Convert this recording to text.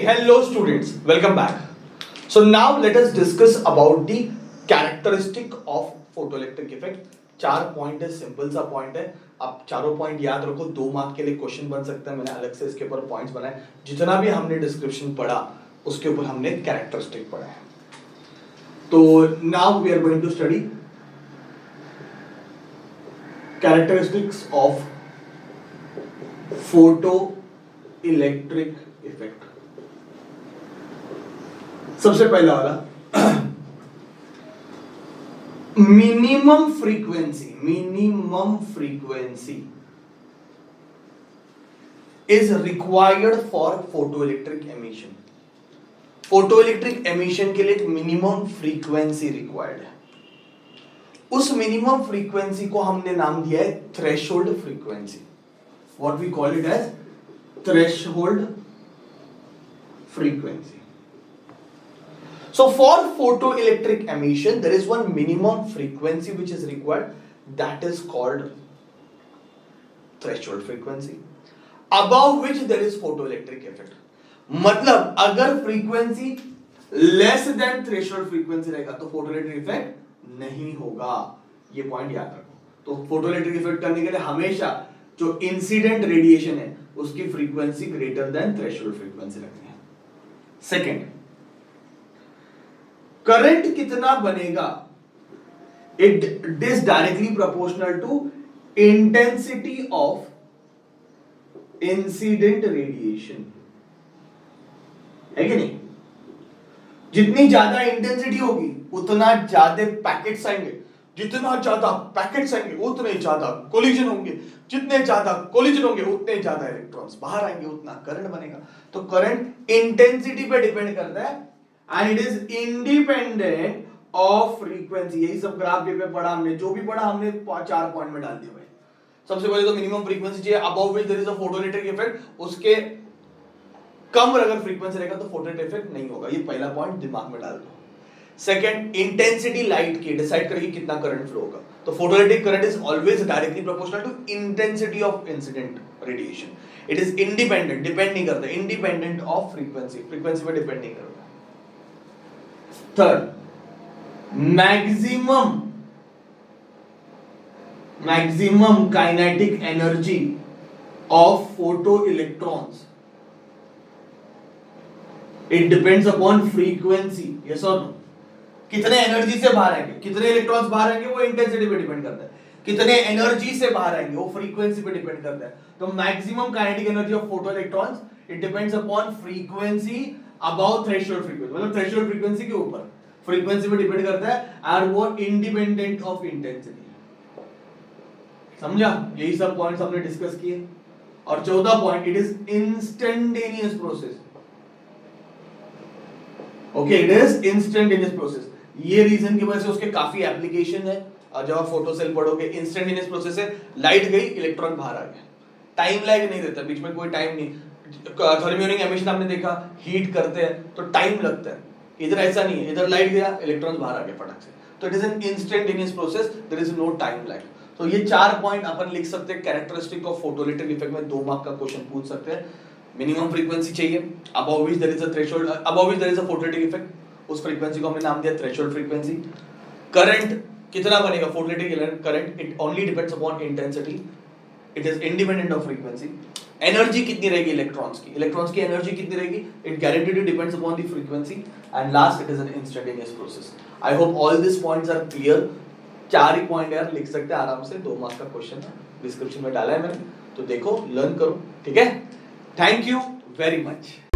hello students, welcome back. So now let us discuss about the characteristic of photoelectric effect. 4 point है, simple सा point है. आप चारों point याद रखो, 2 मार्क के लिए क्वेश्चन बन सकता है. मैंने अलग से इसके ऊपर पॉइंट्स बनाए. जितना भी हमने डिस्क्रिप्शन पढ़ा उसके ऊपर हमने कैरेक्टरिस्टिक पढ़ा है. तो now we are going to study characteristics of photo electric effect. सबसे पहला वाला minimum frequency is required for photoelectric emission. Photoelectric emission के लिए एक मिनिमम फ्रीक्वेंसी रिक्वायर्ड है. उस मिनिमम फ्रीक्वेंसी को हमने नाम दिया है threshold frequency. What we call it as threshold frequency. So for photoelectric emission there is one minimum frequency which is required, that is called threshold frequency, above which there is photoelectric effect. मतलब अगर frequency less than threshold frequency रहेगा तो photoelectric effect नहीं होगा. ये point याद रखो. तो photoelectric effect करने के लिए हमेशा जो इंसिडेंट रेडिएशन है उसकी frequency greater than threshold frequency रखनी है. सेकंड, करंट कितना बनेगा, it is directly proportional to intensity of incident radiation. है कि नहीं? जितनी ज्यादा इंटेंसिटी होगी उतना ज्यादा पैकेट्स आएंगे. जितना ज्यादा पैकेट्स आएंगे उतने ज्यादा कोलिजन होंगे. जितने ज्यादा कोलिजन होंगे उतने ज्यादा इलेक्ट्रॉन्स बाहर आएंगे, उतना करंट बनेगा. तो करंट इंटेंसिटी पे डिपेंड करता है and it is independent of frequency. यही सब ग्राफ पे पढ़ा हमने, जो भी पढ़ा हमने 4 पॉइंट में डाल दिया भाई. सबसे पहले तो मिनिमम फ्रीक्वेंसी चाहिए, above which there is a photoelectric effect. उसके कम अगर फ्रीक्वेंसी रहेगा तो फोटोइलेक्ट्रिक इफेक्ट नहीं होगा. ये पहला पॉइंट दिमाग में डाल दो. सेकंड, इंटेंसिटी लाइट की डिसाइड करेगी कितना करंट फ्लो होगा. तो photoelectric current is always directly proportional to intensity of incident radiation. It is independent, depend नहीं करता, इंडिपेंडेंट ऑफ फ्रीक्वेंसी. फ्रीक्वेंसी पे डिपेंड नहीं करता. Third, maximum kinetic energy of photo electrons, it depends upon frequency. Yes और no? कितने energy से बाहर आएंगे, कितने इलेक्ट्रॉन्स बाहर आएंगे वो इंटेंसिटी पे डिपेंड करता है. कितने एनर्जी से बाहर आएंगे वो फ्रीक्वेंसी पे डिपेंड करता है. तो maximum kinetic energy of photo electrons it depends upon frequency about threshold frequency. मतलब थ्रेशोल्ड फ्रीक्वेंसी के ऊपर फ्रीक्वेंसी पे डिपेंड करता है और वो इंडिपेंडेंट ऑफ इंटेंसिटी. समझा? यही सब पॉइंट्स हमने डिस्कस किए. और 14 point, it is instantaneous process. Okay, it is instantaneous process. ये रीजन की वजह से उसके काफी एप्लीकेशन है. जब आप फोटो सेल पढ़ोगे, इंस्टेंटेनियस प्रोसेस है. लाइट गई, इलेक्ट्रॉन बाहर आ गया. टाइम लैग नहीं रहता, बीच में कोई टाइम नहीं. थर्मियोनिक एमिशन आपने देखा, हीट करते हैं तो टाइम लगता है. इधर ऐसा नहीं है, इधर लाइट गया, इलेक्ट्रॉन बाहर आ गया फटाक से. तो it is an instantaneous process, there is no time lag. तो ये 4 पॉइंट अपन लिख सकते हैं. कैरेक्टरिस्टिक ऑफ फोटोइलेक्ट्रिक इफेक्ट में 2 मार्क का क्वेश्चन पूछ सकते हैं. मिनिमम फ्रीक्वेंसी चाहिए, above which there is a threshold, above which there is a photoelectric effect. उस फ्रीक्वेंसी को हमने नाम दिया थ्रेशोल्ड फ्रीक्वेंसी. करंट कितना बनेगा, photoelectric current, it only depends upon intensity. It is independent of frequency. Energy कितनी रहेगी इलेक्ट्रॉन्स की एनर्जी कितनी रहेगी, it guaranteed depends upon the frequency. And last, it is an instantaneous process. I hope all this points are clear. 4 he point यार लिख सकते हैं आराम से. 2 मार्क्स का क्वेश्चन है, डिस्क्रिप्शन में डाला है मैंने, तो देखो, लर्न करो. ठीक है? Thank you very much.